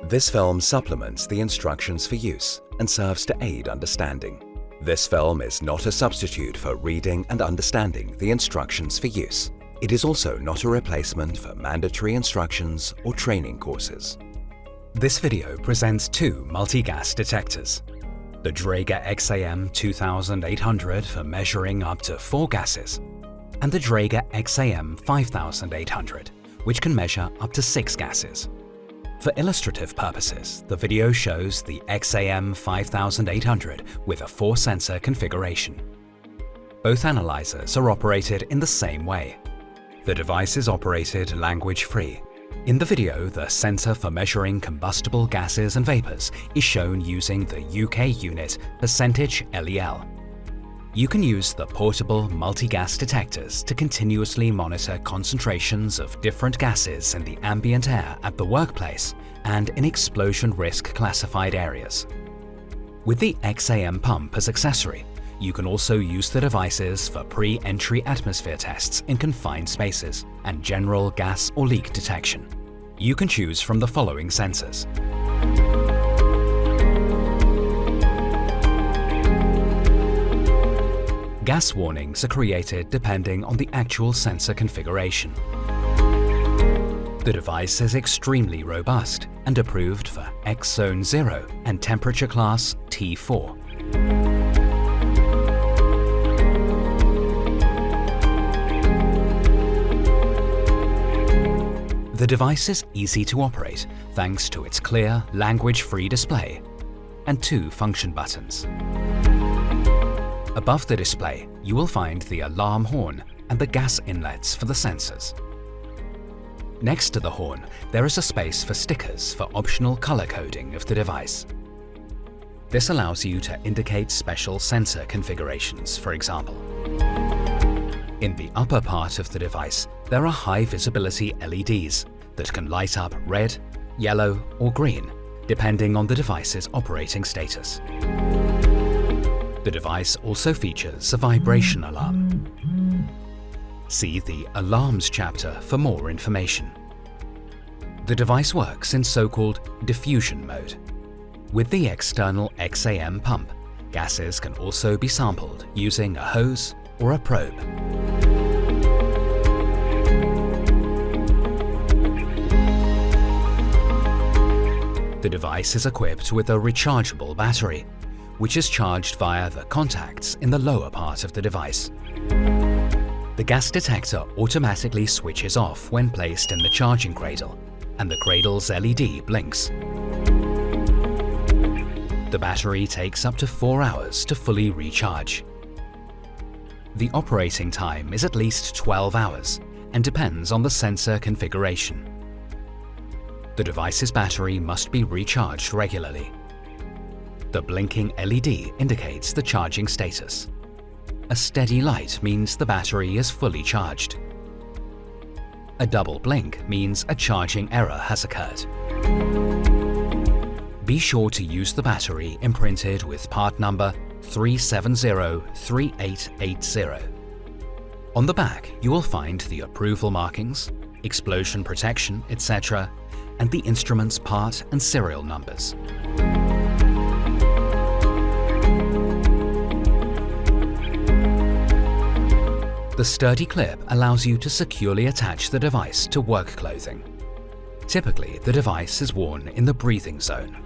This film supplements the instructions for use and serves to aid understanding. This film is not a substitute for reading and understanding the instructions for use. It is also not a replacement for mandatory instructions or training courses. This video presents two multi-gas detectors. The Dräger XAM 2800 for measuring up to 4 gases, and the Dräger XAM 5800, which can measure up to 6 gases. For illustrative purposes, the video shows the XAM 5800 with a 4-sensor configuration. Both analyzers are operated in the same way. The device is operated language-free. In the video, the sensor for measuring combustible gases and vapors is shown using the UK unit %LEL. You can use the portable multi-gas detectors to continuously monitor concentrations of different gases in the ambient air at the workplace and in explosion risk classified areas. With the XAM pump as accessory, you can also use the devices for pre-entry atmosphere tests in confined spaces and general gas or leak detection. You can choose from the following sensors. Gas warnings are created depending on the actual sensor configuration. The device is extremely robust and approved for X-Zone 0 and temperature class T4. The device is easy to operate thanks to its clear, language-free display and 2 function buttons. Above the display, you will find the alarm horn and the gas inlets for the sensors. Next to the horn, there is a space for stickers for optional color coding of the device. This allows you to indicate special sensor configurations, for example. In the upper part of the device, there are high visibility LEDs that can light up red, yellow, or green, depending on the device's operating status. The device also features a vibration alarm. See the Alarms chapter for more information. The device works in so-called diffusion mode. With the external XAM pump, gases can also be sampled using a hose or a probe. The device is equipped with a rechargeable battery, which is charged via the contacts in the lower part of the device. The gas detector automatically switches off when placed in the charging cradle, and the cradle's LED blinks. The battery takes up to 4 hours to fully recharge. The operating time is at least 12 hours and depends on the sensor configuration. The device's battery must be recharged regularly. The blinking LED indicates the charging status. A steady light means the battery is fully charged. A double blink means a charging error has occurred. Be sure to use the battery imprinted with part number 3703880. On the back, you will find the approval markings, explosion protection, etc., and the instrument's part and serial numbers. The sturdy clip allows you to securely attach the device to work clothing. Typically, the device is worn in the breathing zone.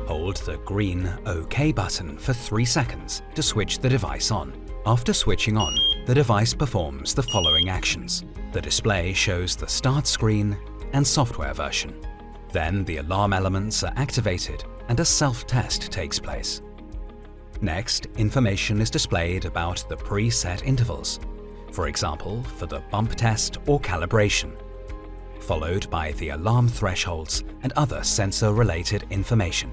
Hold the green OK button for 3 seconds to switch the device on. After switching on, the device performs the following actions. The display shows the start screen and software version. Then the alarm elements are activated and a self-test takes place. Next, information is displayed about the preset intervals, for example, for the bump test or calibration, followed by the alarm thresholds and other sensor-related information.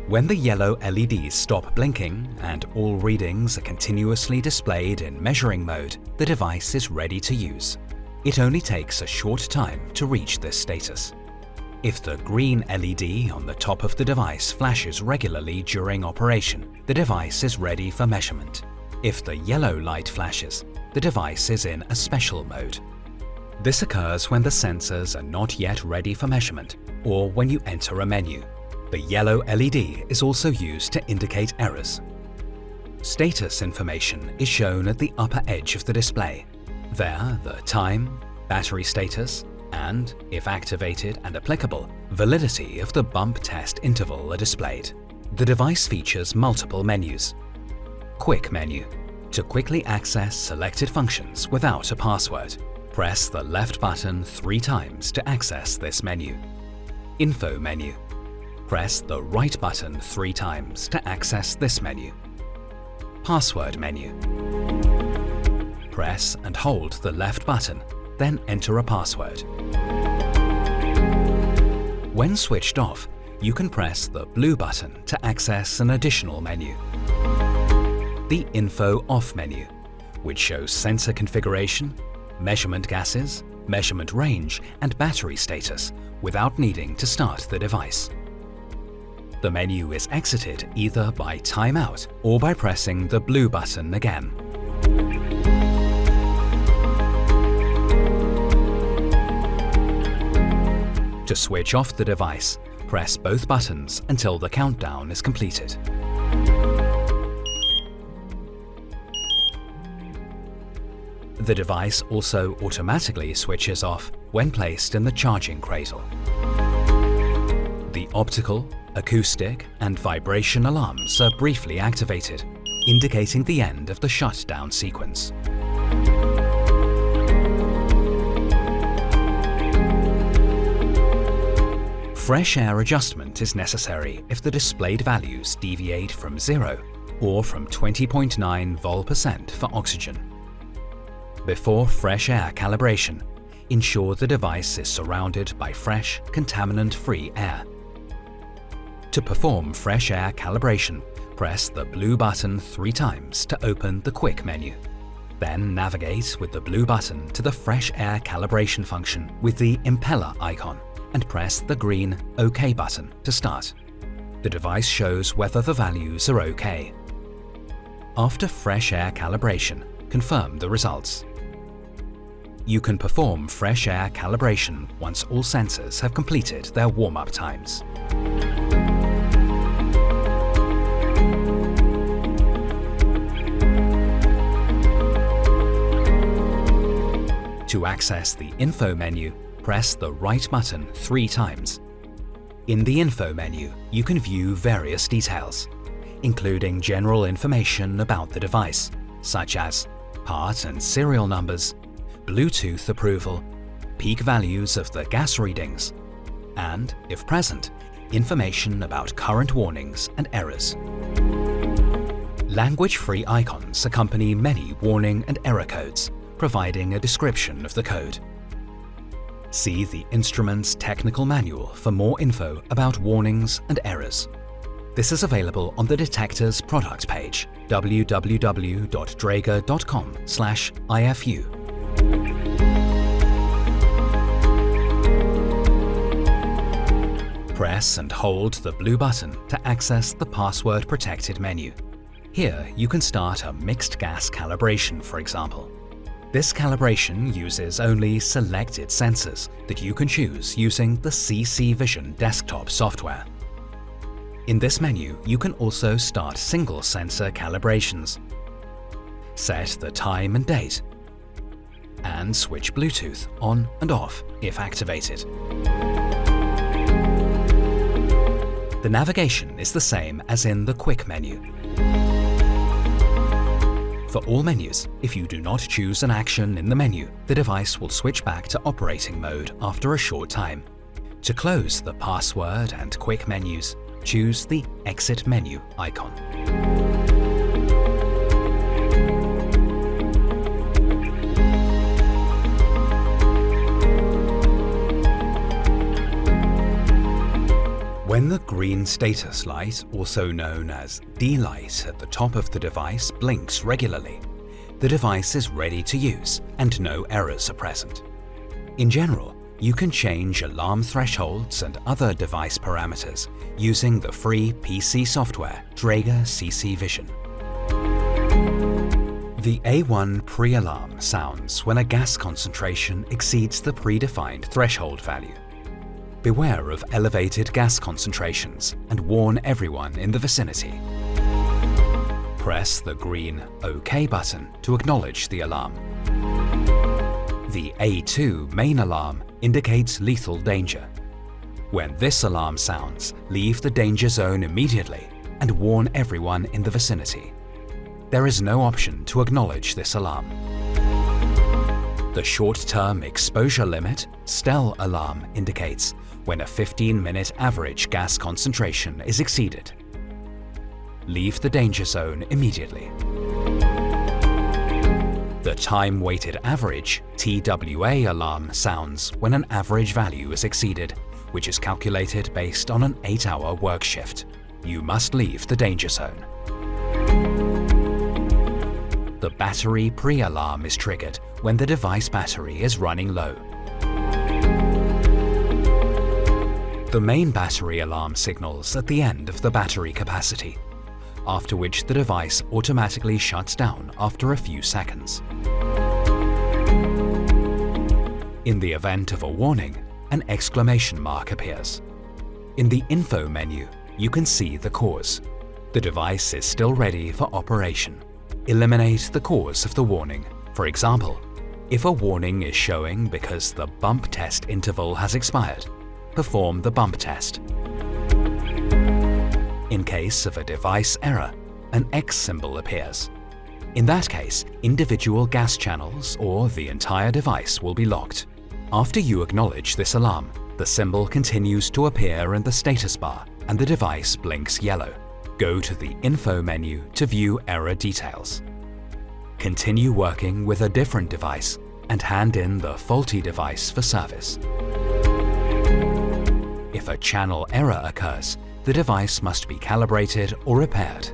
When the yellow LEDs stop blinking and all readings are continuously displayed in measuring mode, the device is ready to use. It only takes a short time to reach this status. If the green LED on the top of the device flashes regularly during operation, the device is ready for measurement. If the yellow light flashes, the device is in a special mode. This occurs when the sensors are not yet ready for measurement or when you enter a menu. The yellow LED is also used to indicate errors. Status information is shown at the upper edge of the display. There, the time, battery status, and, if activated and applicable, validity of the bump test interval are displayed. The device features multiple menus. Quick menu. To quickly access selected functions without a password, press the left button 3 times to access this menu. Info menu. Press the right button 3 times to access this menu. Password menu. Press and hold the left button, then enter a password. When switched off, you can press the blue button to access an additional menu. The Info Off menu, which shows sensor configuration, measurement gases, measurement range, and battery status without needing to start the device. The menu is exited either by timeout or by pressing the blue button again. To switch off the device, press both buttons until the countdown is completed. The device also automatically switches off when placed in the charging cradle. The optical, acoustic, and vibration alarms are briefly activated, indicating the end of the shutdown sequence. Fresh air adjustment is necessary if the displayed values deviate from 0 or from 20.9 vol% for oxygen. Before fresh air calibration, ensure the device is surrounded by fresh, contaminant-free air. To perform fresh air calibration, press the blue button 3 times to open the Quick menu. Then navigate with the blue button to the fresh air calibration function with the impeller icon and press the green OK button to start. The device shows whether the values are OK. After fresh air calibration, confirm the results. You can perform fresh air calibration once all sensors have completed their warm-up times. To access the Info menu, press the right button 3 times. In the Info menu, you can view various details, including general information about the device, such as part and serial numbers, Bluetooth approval, peak values of the gas readings, and, if present, information about current warnings and errors. Language-free icons accompany many warning and error codes, providing a description of the code. See the instrument's technical manual for more info about warnings and errors. This is available on the detectors product page, www.dräger.com/IFU. Press and hold the blue button to access the password-protected menu. Here you can start a mixed gas calibration, for example. This calibration uses only selected sensors that you can choose using the CC Vision desktop software. In this menu, you can also start single sensor calibrations, set the time and date, and switch Bluetooth on and off if activated. The navigation is the same as in the Quick menu. For all menus, if you do not choose an action in the menu, the device will switch back to operating mode after a short time. To close the password and Quick menus, choose the Exit menu icon. When the green status light, also known as D light at the top of the device, blinks regularly, the device is ready to use and no errors are present. In general, You can change alarm thresholds and other device parameters using the free PC software Dräger CC Vision. The A1 pre-alarm sounds when a gas concentration exceeds the predefined threshold value. Beware of elevated gas concentrations and warn everyone in the vicinity. Press the green OK button to acknowledge the alarm. The A2 main alarm indicates lethal danger. When this alarm sounds, leave the danger zone immediately and warn everyone in the vicinity. There is no option to acknowledge this alarm. The short-term exposure limit, STEL alarm, indicates when a 15-minute average gas concentration is exceeded. Leave the danger zone immediately. The time-weighted average, TWA alarm, sounds when an average value is exceeded, which is calculated based on an 8-hour work shift. You must leave the danger zone. The battery pre-alarm is triggered when the device battery is running low. The main battery alarm signals at the end of the battery capacity, after which the device automatically shuts down after a few seconds. In the event of a warning, an exclamation mark appears. In the info menu, you can see the cause. The device is still ready for operation. Eliminate the cause of the warning. For example, if a warning is showing because the bump test interval has expired, perform the bump test. In case of a device error, an X symbol appears. In that case, individual gas channels or the entire device will be locked. After you acknowledge this alarm, the symbol continues to appear in the status bar and the device blinks yellow. Go to the Info menu to view error details. Continue working with a different device and hand in the faulty device for service. If a channel error occurs, the device must be calibrated or repaired.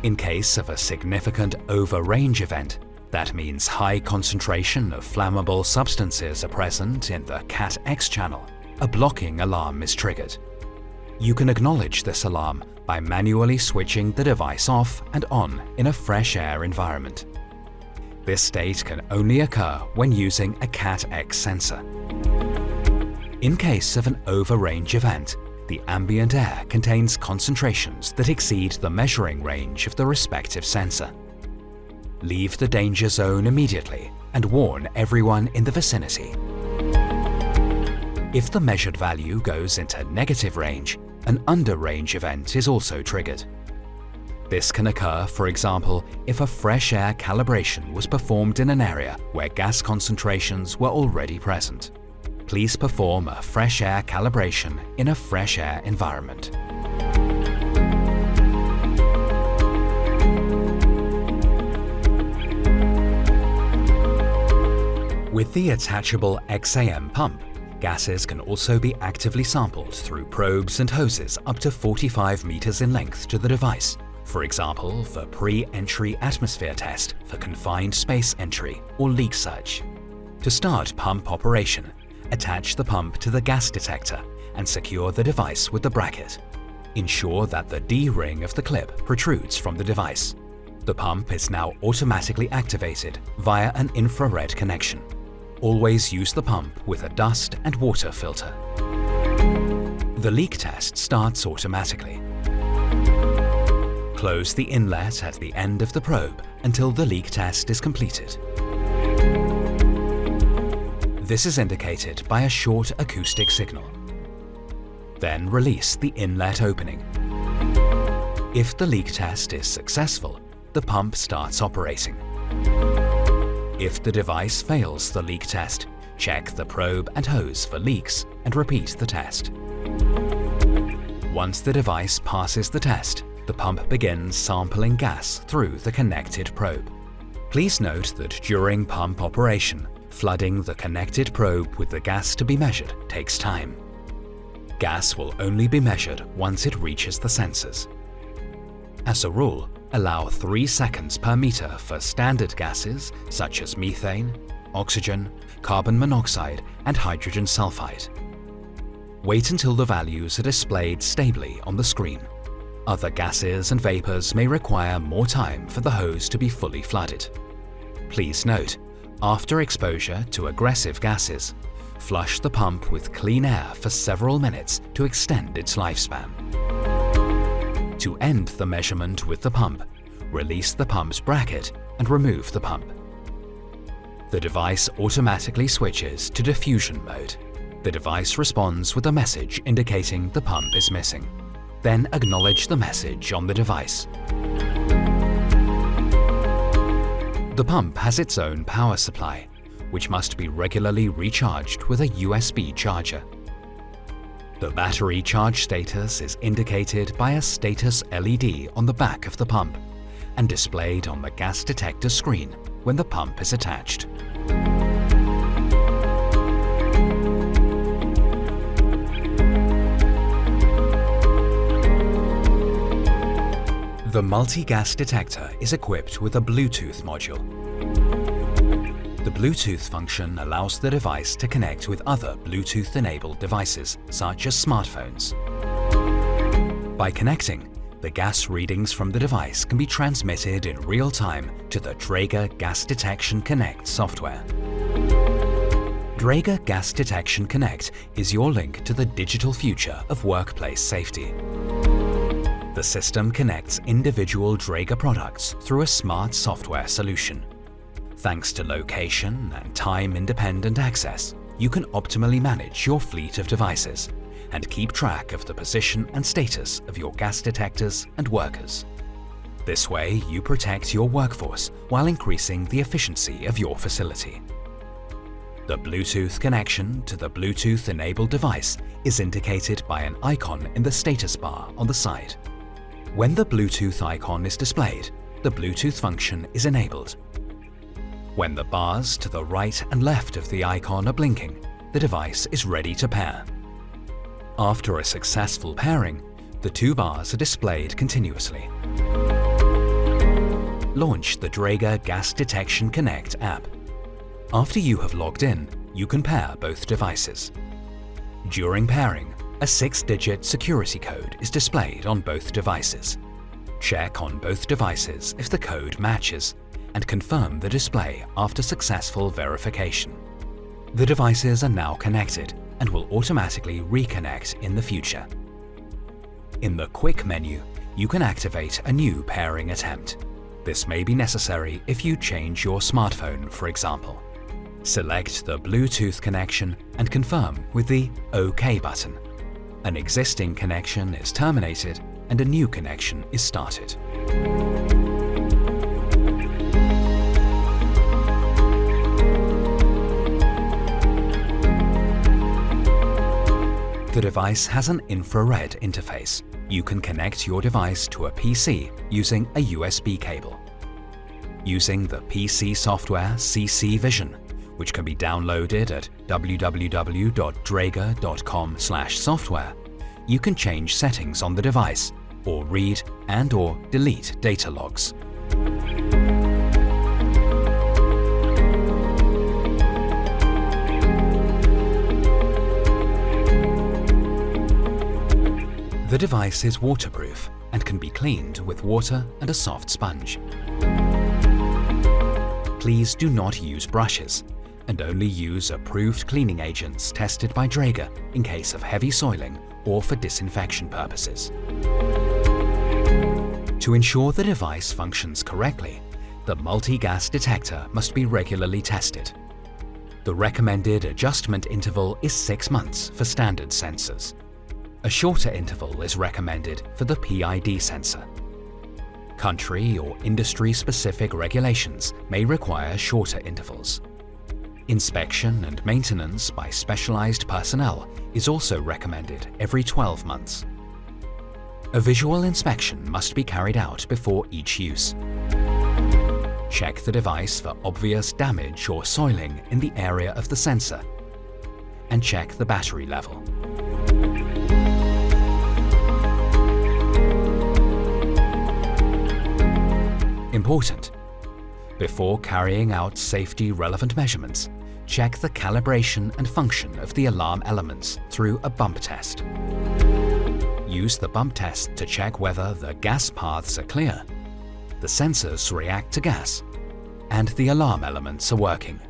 In case of a significant over-range event, that means high concentration of flammable substances are present in the CAT-X channel, a blocking alarm is triggered. You can acknowledge this alarm by manually switching the device off and on in a fresh air environment. This state can only occur when using a CAT-X sensor. In case of an over-range event, the ambient air contains concentrations that exceed the measuring range of the respective sensor. Leave the danger zone immediately and warn everyone in the vicinity. If the measured value goes into negative range, an under-range event is also triggered. This can occur, for example, if a fresh air calibration was performed in an area where gas concentrations were already present. Please perform a fresh air calibration in a fresh air environment. With the attachable XAM pump, gases can also be actively sampled through probes and hoses up to 45 meters in length to the device, for example, for pre-entry atmosphere test for confined space entry or leak search. To start pump operation, attach the pump to the gas detector and secure the device with the bracket. Ensure that the D-ring of the clip protrudes from the device. The pump is now automatically activated via an infrared connection. Always use the pump with a dust and water filter. The leak test starts automatically. Close the inlet at the end of the probe until the leak test is completed. This is indicated by a short acoustic signal. Then release the inlet opening. If the leak test is successful, the pump starts operating. If the device fails the leak test, check the probe and hose for leaks and repeat the test. Once the device passes the test, the pump begins sampling gas through the connected probe. Please note that during pump operation, flooding the connected probe with the gas to be measured takes time. Gas will only be measured once it reaches the sensors. As a rule, allow 3 seconds per meter for standard gases such as methane, oxygen, carbon monoxide, and hydrogen sulfide. Wait until the values are displayed stably on the screen. Other gases and vapors may require more time for the hose to be fully flooded. Please note, after exposure to aggressive gases, flush the pump with clean air for several minutes to extend its lifespan. To end the measurement with the pump, release the pump's bracket and remove the pump. The device automatically switches to diffusion mode. The device responds with a message indicating the pump is missing. Then acknowledge the message on the device. The pump has its own power supply, which must be regularly recharged with a USB charger. The battery charge status is indicated by a status LED on the back of the pump and displayed on the gas detector screen when the pump is attached. The multi-gas detector is equipped with a Bluetooth module. The Bluetooth function allows the device to connect with other Bluetooth-enabled devices, such as smartphones. By connecting, the gas readings from the device can be transmitted in real time to the Dräger Gas Detection Connect software. Dräger Gas Detection Connect is your link to the digital future of workplace safety. The system connects individual Dräger products through a smart software solution. Thanks to location and time-independent access, you can optimally manage your fleet of devices and keep track of the position and status of your gas detectors and workers. This way, you protect your workforce while increasing the efficiency of your facility. The Bluetooth connection to the Bluetooth-enabled device is indicated by an icon in the status bar on the side. When the Bluetooth icon is displayed, the Bluetooth function is enabled. When the bars to the right and left of the icon are blinking, the device is ready to pair. After a successful pairing, the two bars are displayed continuously. Launch the Dräger Gas Detection Connect app. After you have logged in, you can pair both devices. During pairing, a 6-digit security code is displayed on both devices. Check on both devices if the code matches and confirm the display after successful verification. The devices are now connected and will automatically reconnect in the future. In the Quick menu, you can activate a new pairing attempt. This may be necessary if you change your smartphone, for example. Select the Bluetooth connection and confirm with the OK button. An existing connection is terminated and a new connection is started. The device has an infrared interface. You can connect your device to a PC using a USB cable. Using the PC software CC Vision, which can be downloaded at www.draeger.com/software, you can change settings on the device or read and/or delete data logs. The device is waterproof and can be cleaned with water and a soft sponge. Please do not use brushes and only use approved cleaning agents tested by Dräger in case of heavy soiling or for disinfection purposes. To ensure the device functions correctly, the multi-gas detector must be regularly tested. The recommended adjustment interval is 6 months for standard sensors. A shorter interval is recommended for the PID sensor. Country or industry-specific regulations may require shorter intervals. Inspection and maintenance by specialized personnel is also recommended every 12 months. A visual inspection must be carried out before each use. Check the device for obvious damage or soiling in the area of the sensor, and check the battery level. Important: Before carrying out safety-relevant measurements, check the calibration and function of the alarm elements through a bump test. Use the bump test to check whether the gas paths are clear, the sensors react to gas, and the alarm elements are working.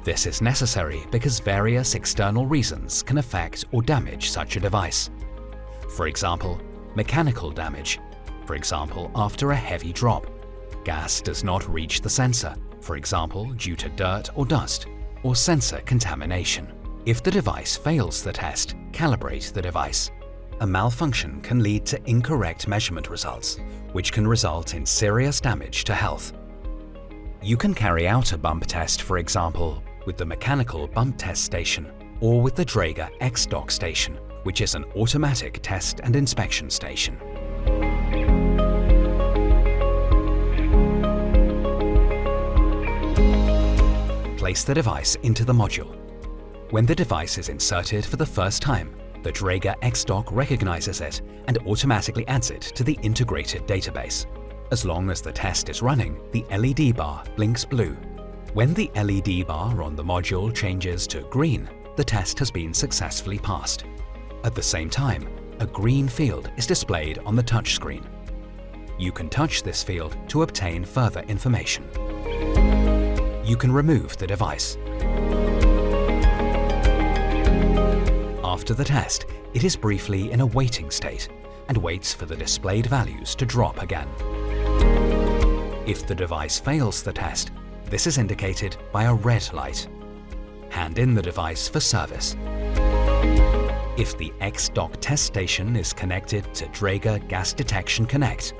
This is necessary because various external reasons can affect or damage such a device. For example, mechanical damage, for example after a heavy drop. Gas does not reach the sensor, for example due to dirt or dust, or sensor contamination. If the device fails the test, calibrate the device. A malfunction can lead to incorrect measurement results, which can result in serious damage to health. You can carry out a bump test, for example, with the mechanical bump test station or with the Dräger X-Dock station, which is an automatic test and inspection station. Place the device into the module. When the device is inserted for the first time, the Dräger X-Dock recognizes it and automatically adds it to the integrated database. As long as the test is running, the LED bar blinks blue. When the LED bar on the module changes to green, the test has been successfully passed. At the same time, a green field is displayed on the touchscreen. You can touch this field to obtain further information. You can remove the device. After the test, it is briefly in a waiting state and waits for the displayed values to drop again. If the device fails the test, this is indicated by a red light. Hand in the device for service. If the X-Dock test station is connected to Dräger Gas Detection Connect,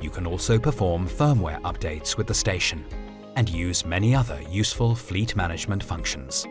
you can also perform firmware updates with the station and use many other useful fleet management functions.